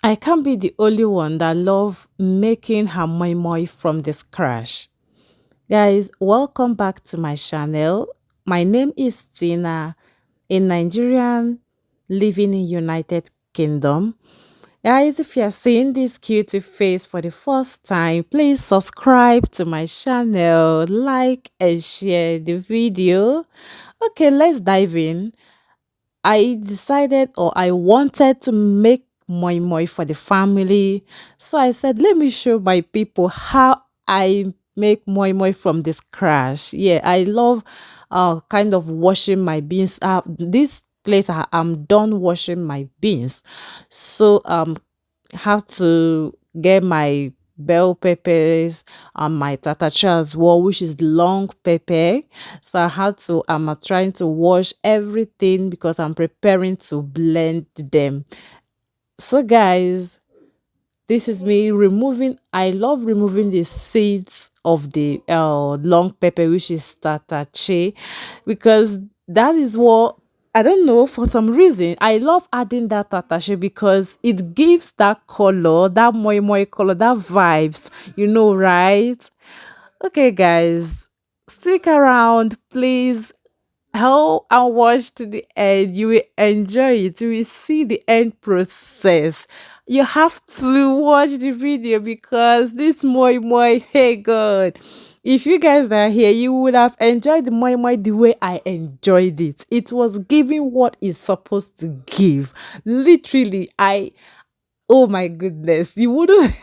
I can't be the only one that love making her moi moi from the scratch. Guys, welcome back to my channel. My name is Tina, a Nigerian living in United Kingdom. Guys, if you're seeing this cutie face for the first time, please subscribe to my channel, like and share the video. Okay, let's dive in. I decided or I wanted to make moi moi for the family. So I said, let me show my people how I make moi moi from the scratch. Yeah, I love kind of washing my beans. This place I'm done washing my beans. So have to get my bell peppers and my tatacha as well, which is long pepper. So I had to I'm trying to wash everything because I'm preparing to blend them. So guys, this is me removing. I love removing the seeds of the long pepper, which is tatache, because that is what I don't know, for some reason I love adding that tatache because it gives that color, that moi moi color, that vibes, right? Okay, guys, stick around, please. How and watch to the end. You will enjoy it. You will see the end process. You have to watch the video because this moi moi, hey God. If you guys are here, you would have enjoyed the moi moi the way I enjoyed it. It was giving what it's supposed to give. Literally, oh my goodness, you wouldn't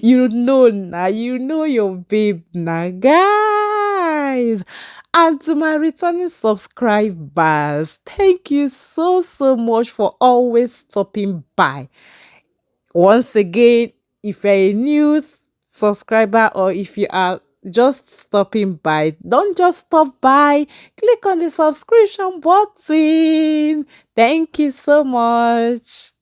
you know now, you know your babe now, guys. And to my returning subscribers, thank you so much for always stopping by. Once again, if you're a new subscriber or if you are just stopping by, don't just stop by. Click on the subscription button. Thank you so much.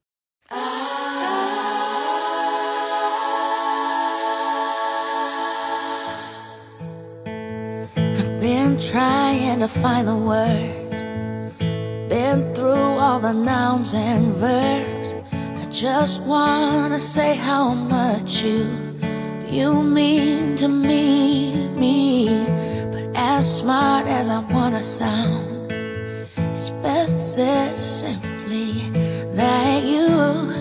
Been trying to find the words, been through all the nouns and verbs. I just wanna say how much you mean to me. But as smart as I wanna sound, it's best said simply that you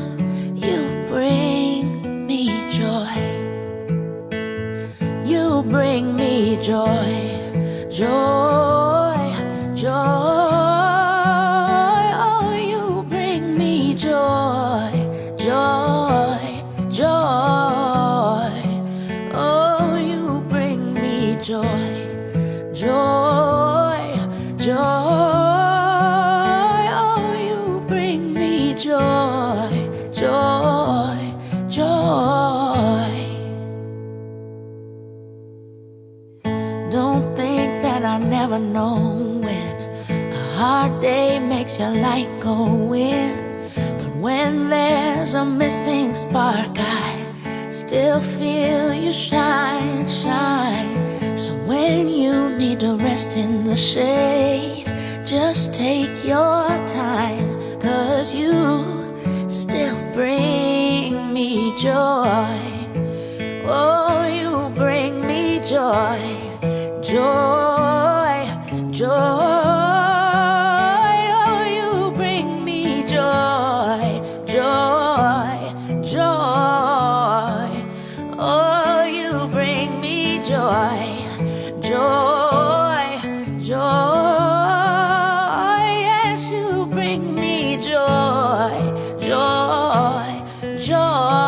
bring me joy. You bring me joy. Joy, joy, oh, you bring me joy, joy, joy, oh, you bring me joy, joy, joy, oh, you bring me joy, joy, joy. Don't think that I never know when a hard day makes your light go in. But when there's a missing spark, I still feel you shine, shine. So when you need to rest in the shade, just take your time, 'cause you still bring me joy. Oh, you bring me joy. Joy, joy, oh, you bring me joy, joy, joy, oh, you bring me joy, joy, joy, yes, you bring me joy, joy, joy.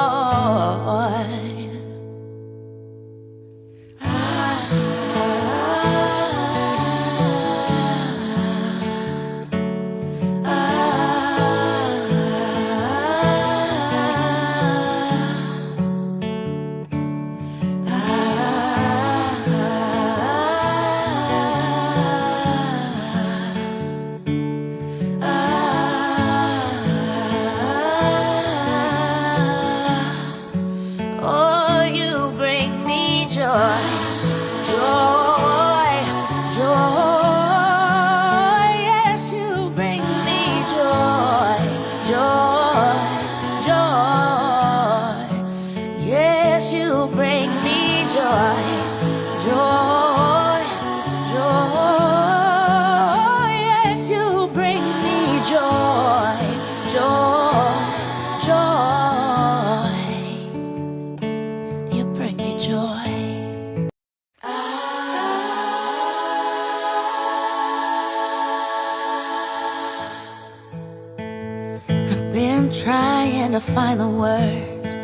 trying to find the words,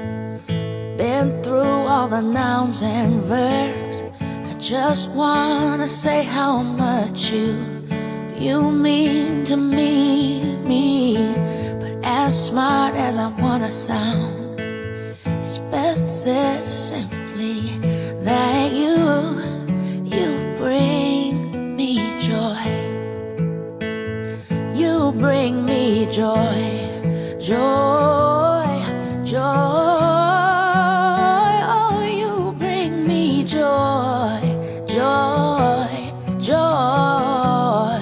been through all the nouns and verbs. I just wanna say how much you mean to me. But as smart as I wanna sound, it's best said simply that you bring me joy. You bring me joy, joy, joy. Oh, you bring me joy, joy, joy.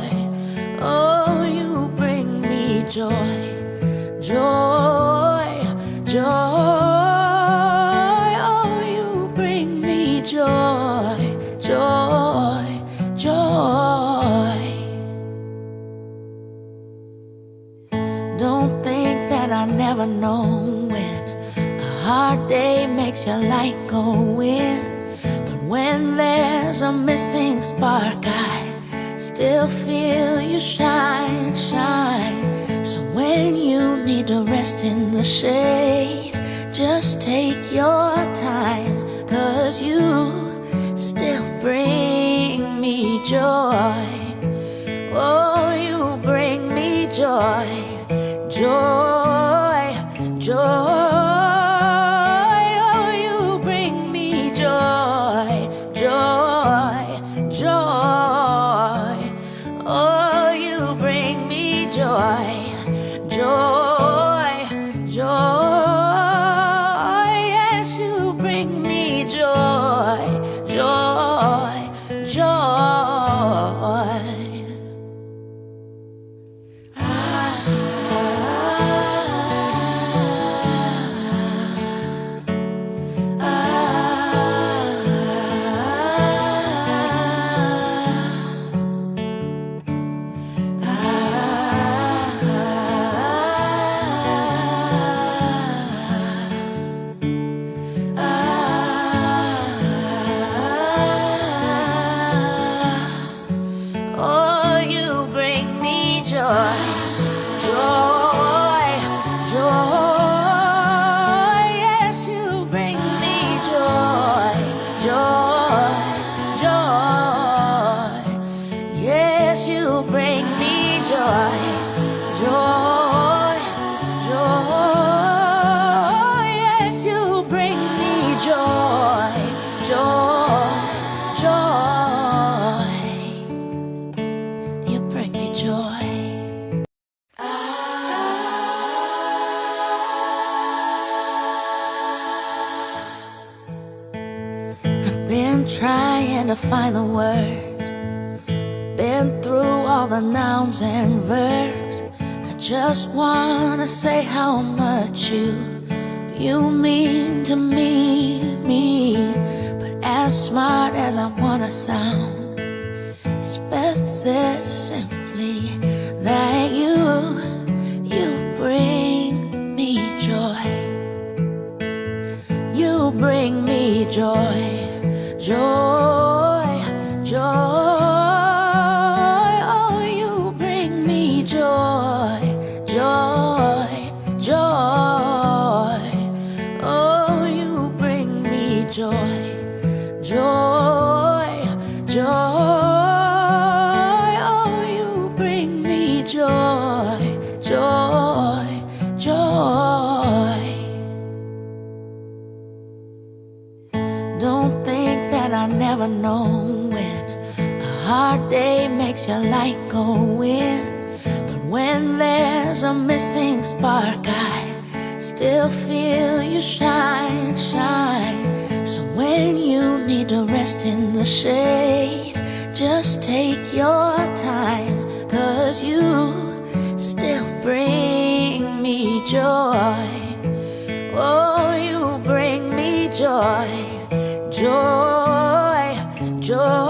Oh, you bring me joy, joy, joy. Oh, you bring me joy, joy, joy. Don't think that I never know when a hard day makes your light go in. But when there's a missing spark, I still feel you shine, shine. So when you need to rest in the shade, just take your time, 'cause you still bring me joy. Oh, you bring me joy, joy, joy. Oh, you bring me joy, joy, joy. Oh, you bring me joy, joy, joy. Yes, you bring me joy, joy, joy. Oh, you bring me joy, joy, joy. Yes, you bring me joy, joy, joy. Yes, you bring me joy, joy, joy. Yes, you bring me joy, joy, joy. You bring me joy. I've been trying to find the words, been through all the nouns and verbs. I just wanna say how much you mean to me. But as smart as I wanna sound, it's best said simply that you bring me joy. You bring me joy, joy, joy. Oh, you bring me joy, joy, joy. Oh, you bring me joy, joy, joy. Oh, you bring me joy, joy, joy. Don't think that I never know when a hard day makes your light go in. But when there's a missing spark, I still feel you shine, shine. So when you need to rest in the shade, just take your time, 'cause you still bring me joy. Oh, you bring me joy, joy, joy.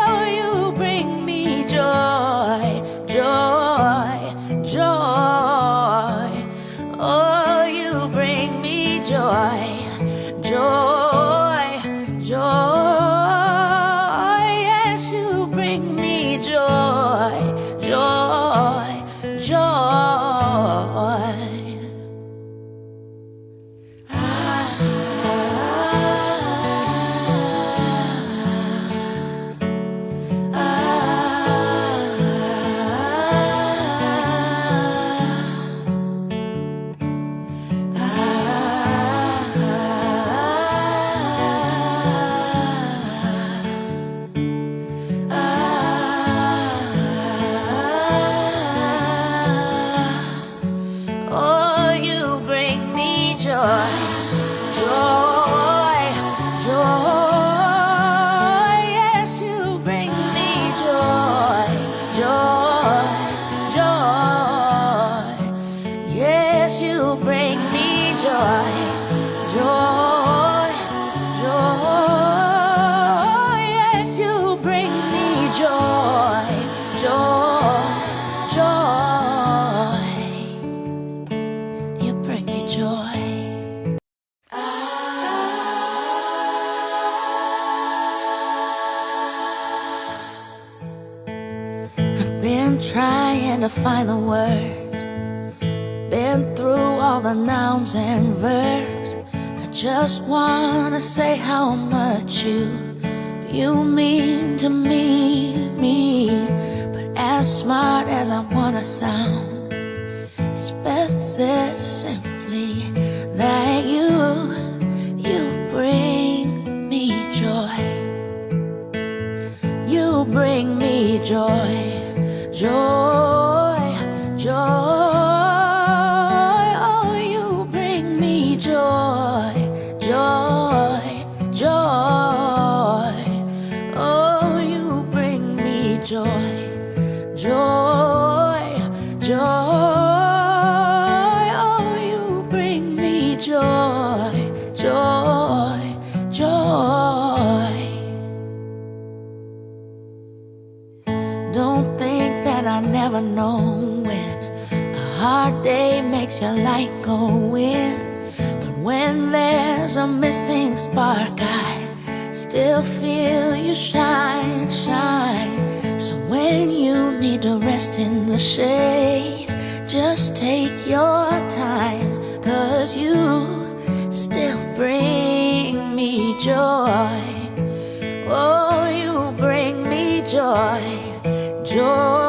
Oh, you bring me joy, joy, joy. Oh, you bring me joy, joy, joy. Yes, you bring me joy, joy, joy. yes, you bring me joy, joy, joy. Yes, you bring me joy, joy, joy. You bring me joy. I've been trying to find the words, been through all the nouns and verbs. I just wanna say how much you mean to me. But as smart as I wanna sound, it's best said simply that you bring me joy. You bring me joy, joy, joy. Oh, you bring me joy, joy, joy. Oh, you bring me joy, joy, joy. Oh, you bring me joy, joy, joy. Don't think that I never know when a hard day makes your light go in. But when there's a missing spark, I still feel you shine, shine. So when you need to rest in the shade, just take your time, 'cause you still bring me joy. Oh, you bring me joy, joy.